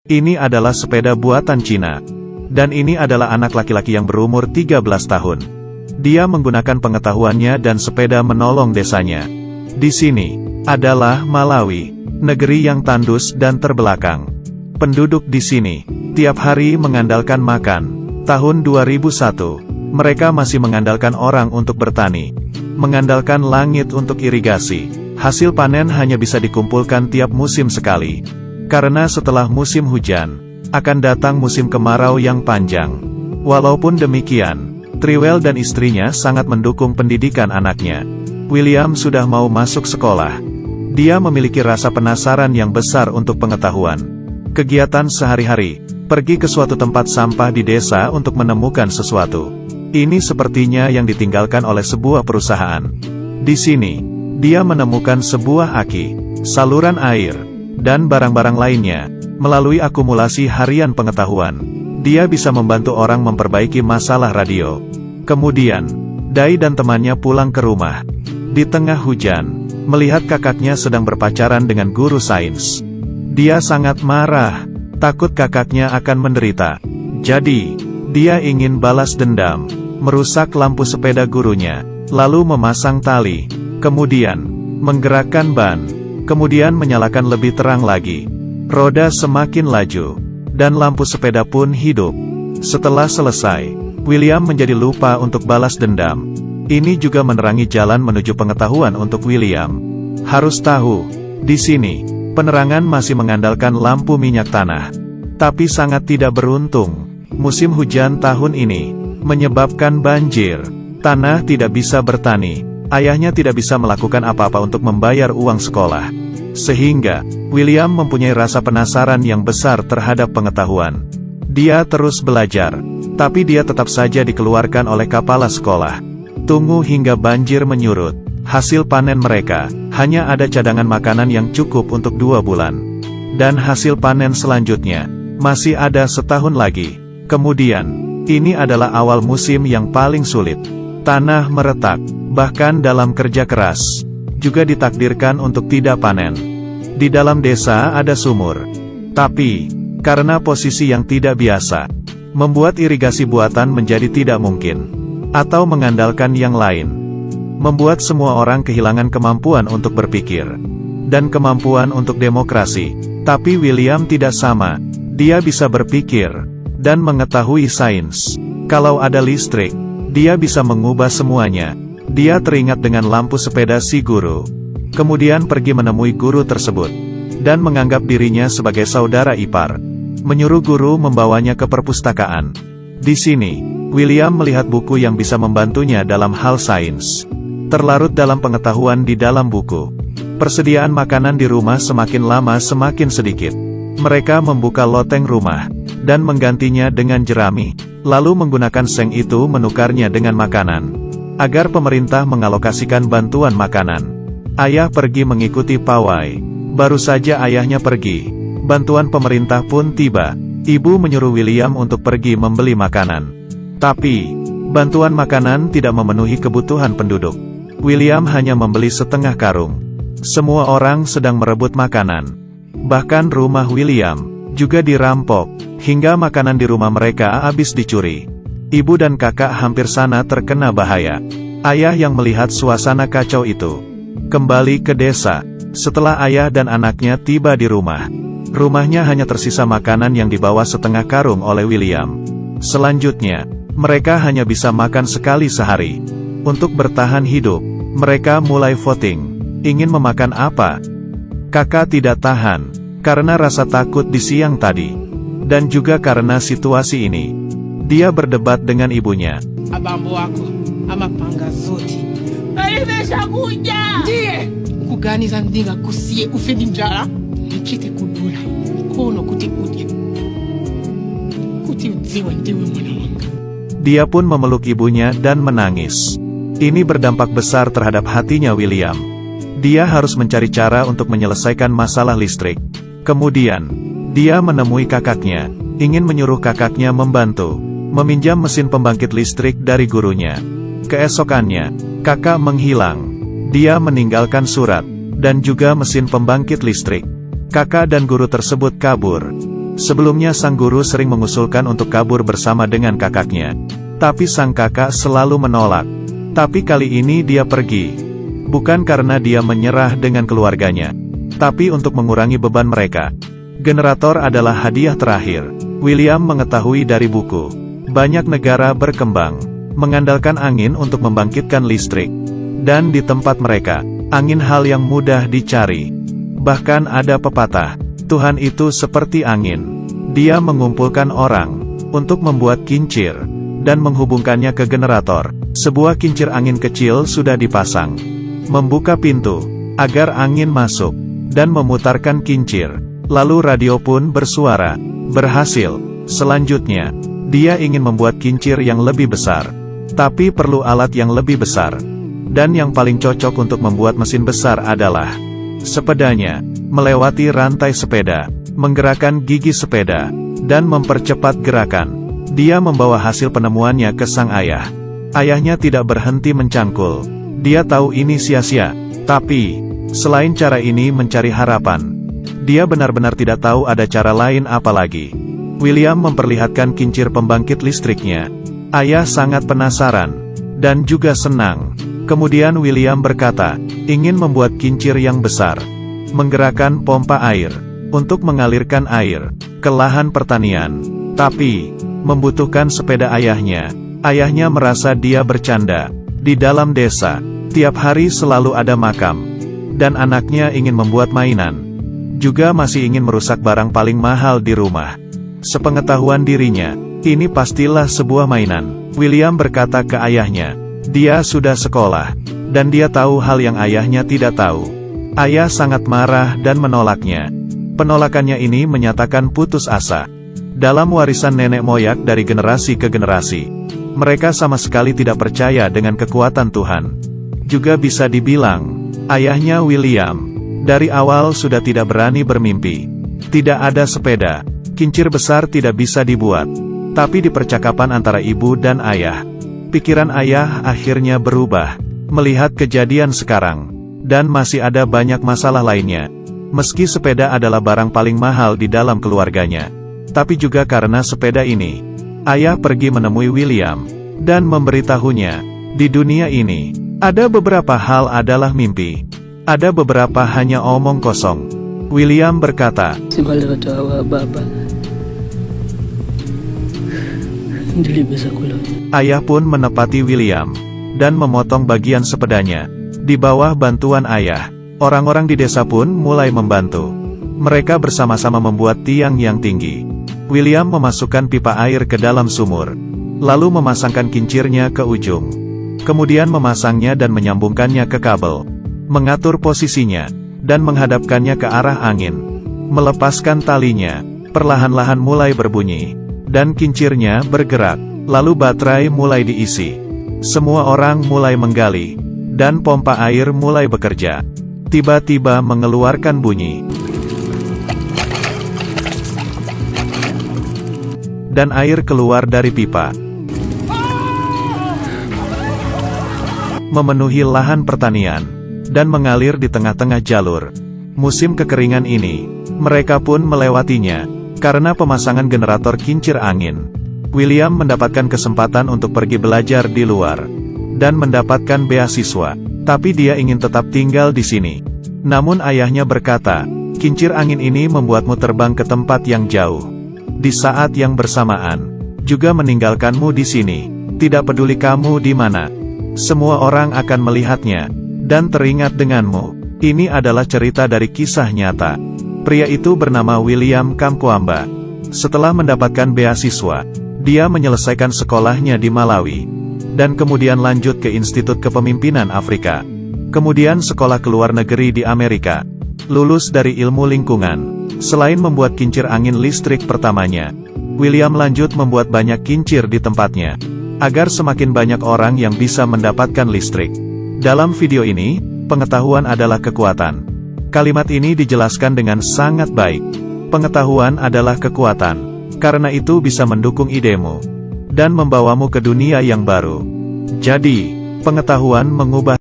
Ini adalah sepeda buatan Cina. Dan ini adalah anak laki-laki yang berumur 13 tahun. Dia menggunakan pengetahuannya dan sepeda menolong desanya. Di sini adalah Malawi, negeri yang tandus dan terbelakang. Penduduk di sini tiap hari mengandalkan makan. Tahun 2001, mereka masih mengandalkan orang untuk bertani, mengandalkan langit untuk irigasi. Hasil panen hanya bisa dikumpulkan tiap musim sekali. Karena setelah musim hujan, akan datang musim kemarau yang panjang. Walaupun demikian, Trewell dan istrinya sangat mendukung pendidikan anaknya. William sudah mau masuk sekolah. Dia memiliki rasa penasaran yang besar untuk pengetahuan. Kegiatan sehari-hari, pergi ke suatu tempat sampah di desa untuk menemukan sesuatu. Ini sepertinya yang ditinggalkan oleh sebuah perusahaan. Di sini, dia menemukan sebuah aki, saluran air, dan barang-barang lainnya. Melalui akumulasi harian pengetahuan, dia bisa membantu orang memperbaiki masalah radio. Kemudian, Dai dan temannya pulang ke rumah. Di tengah hujan, melihat kakaknya sedang berpacaran dengan guru sains. Dia sangat marah, takut kakaknya akan menderita. Jadi, dia ingin balas dendam, merusak lampu sepeda gurunya, lalu memasang tali, kemudian menggerakkan ban, kemudian menyalakan lebih terang lagi. Roda semakin laju, dan lampu sepeda pun hidup. Setelah selesai, William menjadi lupa untuk balas dendam. Ini juga menerangi jalan menuju pengetahuan untuk William. Harus tahu, di sini, penerangan masih mengandalkan lampu minyak tanah. Tapi sangat tidak beruntung, musim hujan tahun ini menyebabkan banjir. Tanah tidak bisa bertani. Ayahnya tidak bisa melakukan apa-apa untuk membayar uang sekolah. Sehingga, William mempunyai rasa penasaran yang besar terhadap pengetahuan. Dia terus belajar, tapi dia tetap saja dikeluarkan oleh kepala sekolah. Tunggu hingga banjir menyurut. Hasil panen mereka, hanya ada cadangan makanan yang cukup untuk 2 bulan. Dan hasil panen selanjutnya, masih ada setahun lagi. Kemudian, ini adalah awal musim yang paling sulit. Tanah meretak, bahkan dalam kerja keras. Juga ditakdirkan untuk tidak panen. Di dalam desa ada sumur. Tapi, karena posisi yang tidak biasa, membuat irigasi buatan menjadi tidak mungkin. Atau mengandalkan yang lain. Membuat semua orang kehilangan kemampuan untuk berpikir. Dan kemampuan untuk demokrasi. Tapi William tidak sama. Dia bisa berpikir. Dan mengetahui sains. Kalau ada listrik, dia bisa mengubah semuanya. Dia teringat dengan lampu sepeda si guru. Kemudian pergi menemui guru tersebut. Dan menganggap dirinya sebagai saudara ipar. Menyuruh guru membawanya ke perpustakaan. Di sini, William melihat buku yang bisa membantunya dalam hal sains. Terlarut dalam pengetahuan di dalam buku. Persediaan makanan di rumah semakin lama semakin sedikit. Mereka membuka loteng rumah. Dan menggantinya dengan jerami. Lalu menggunakan seng itu menukarnya dengan makanan. Agar pemerintah mengalokasikan bantuan makanan. Ayah pergi mengikuti pawai. Baru saja ayahnya pergi, bantuan pemerintah pun tiba. Ibu menyuruh William untuk pergi membeli makanan. Tapi, bantuan makanan tidak memenuhi kebutuhan penduduk. William hanya membeli setengah karung. Semua orang sedang merebut makanan. Bahkan rumah William juga dirampok, hingga makanan di rumah mereka habis dicuri. Ibu dan kakak hampir sana terkena bahaya. Ayah yang melihat suasana kacau itu, kembali ke desa. Setelah ayah dan anaknya tiba di rumah, rumahnya hanya tersisa makanan yang dibawa setengah karung oleh William. Selanjutnya, mereka hanya bisa makan sekali sehari. Untuk bertahan hidup, mereka mulai voting. Ingin memakan apa? Kakak tidak tahan, karena rasa takut di siang tadi. Dan juga karena situasi ini. Dia berdebat dengan ibunya. Abambo wako, amapanga zote. Imeshakuja. Ndiye. Kuganiza ndinga kusie ufedi njala. Chite kudula. Kono kuti udye. Kuti udziwa ndiwe mwana wanga. Dia pun memeluk ibunya dan menangis. Ini berdampak besar terhadap hatinya William. Dia harus mencari cara untuk menyelesaikan masalah listrik. Kemudian, dia menemui kakaknya. Ingin menyuruh kakaknya membantu. Meminjam mesin pembangkit listrik dari gurunya. Keesokannya, kakak menghilang. Dia meninggalkan surat, dan juga mesin pembangkit listrik. Kakak dan guru tersebut kabur. Sebelumnya sang guru sering mengusulkan untuk kabur bersama dengan kakaknya. Tapi sang kakak selalu menolak. Tapi kali ini dia pergi. Bukan karena dia menyerah dengan keluarganya, tapi untuk mengurangi beban mereka. Generator adalah hadiah terakhir. William mengetahui dari buku. Banyak negara berkembang mengandalkan angin untuk membangkitkan listrik. Dan di tempat mereka, angin hal yang mudah dicari. Bahkan ada pepatah, Tuhan itu seperti angin. Dia mengumpulkan orang untuk membuat kincir dan menghubungkannya ke generator. Sebuah kincir angin kecil sudah dipasang. Membuka pintu agar angin masuk dan memutarkan kincir. Lalu radio pun bersuara. Berhasil. Selanjutnya, dia ingin membuat kincir yang lebih besar. Tapi perlu alat yang lebih besar. Dan yang paling cocok untuk membuat mesin besar adalah sepedanya. Melewati rantai sepeda, menggerakkan gigi sepeda, dan mempercepat gerakan. Dia membawa hasil penemuannya ke sang ayah. Ayahnya tidak berhenti mencangkul. Dia tahu ini sia-sia. Tapi, selain cara ini mencari harapan, dia benar-benar tidak tahu ada cara lain apa lagi. William memperlihatkan kincir pembangkit listriknya. Ayah sangat penasaran, dan juga senang. Kemudian William berkata, ingin membuat kincir yang besar. Menggerakkan pompa air, untuk mengalirkan air, ke lahan pertanian. Tapi, membutuhkan sepeda ayahnya. Ayahnya merasa dia bercanda. Di dalam desa, tiap hari selalu ada makam. Dan anaknya ingin membuat mainan. Juga masih ingin merusak barang paling mahal di rumah. Sepengetahuan dirinya, ini pastilah sebuah mainan. William berkata ke ayahnya, dia sudah sekolah, dan dia tahu hal yang ayahnya tidak tahu. Ayah sangat marah dan menolaknya. Penolakannya ini menyatakan putus asa. Dalam warisan nenek moyang dari generasi ke generasi, mereka sama sekali tidak percaya dengan kekuatan Tuhan. Juga bisa dibilang, ayahnya William, dari awal sudah tidak berani bermimpi. Tidak ada sepeda, kincir besar tidak bisa dibuat. Tapi di percakapan antara ibu dan ayah, pikiran ayah akhirnya berubah. Melihat kejadian sekarang, dan masih ada banyak masalah lainnya. Meski sepeda adalah barang paling mahal di dalam keluarganya. Tapi juga karena sepeda ini, ayah pergi menemui William, dan memberitahunya, di dunia ini, ada beberapa hal adalah mimpi. Ada beberapa hanya omong kosong. William berkata, ayah pun menepati William, dan memotong bagian sepedanya. Di bawah bantuan ayah, orang-orang di desa pun mulai membantu. Mereka bersama-sama membuat tiang yang tinggi. William memasukkan pipa air ke dalam sumur, lalu memasangkan kincirnya ke ujung. Kemudian memasangnya dan menyambungkannya ke kabel. Mengatur posisinya, dan menghadapkannya ke arah angin. Melepaskan talinya, perlahan-lahan mulai berbunyi. Dan kincirnya bergerak, lalu baterai mulai diisi. Semua orang mulai menggali, dan pompa air mulai bekerja. Tiba-tiba mengeluarkan bunyi. Dan air keluar dari pipa. Memenuhi lahan pertanian, dan mengalir di tengah-tengah jalur. Musim kekeringan ini, mereka pun melewatinya, karena pemasangan generator kincir angin. William mendapatkan kesempatan untuk pergi belajar di luar, dan mendapatkan beasiswa. Tapi dia ingin tetap tinggal di sini. Namun ayahnya berkata, kincir angin ini membuatmu terbang ke tempat yang jauh. Di saat yang bersamaan, juga meninggalkanmu di sini. Tidak peduli kamu di mana. Semua orang akan melihatnya, dan teringat denganmu. Ini adalah cerita dari kisah nyata. Pria itu bernama William Kamkwamba. Setelah mendapatkan beasiswa, dia menyelesaikan sekolahnya di Malawi. Dan kemudian lanjut ke Institut Kepemimpinan Afrika. Kemudian sekolah ke luar negeri di Amerika. Lulus dari ilmu lingkungan. Selain membuat kincir angin listrik pertamanya, William lanjut membuat banyak kincir di tempatnya. Agar semakin banyak orang yang bisa mendapatkan listrik. Dalam video ini, pengetahuan adalah kekuatan. Kalimat ini dijelaskan dengan sangat baik. Pengetahuan adalah kekuatan. Karena itu bisa mendukung idemu. Dan membawamu ke dunia yang baru. Jadi, pengetahuan mengubah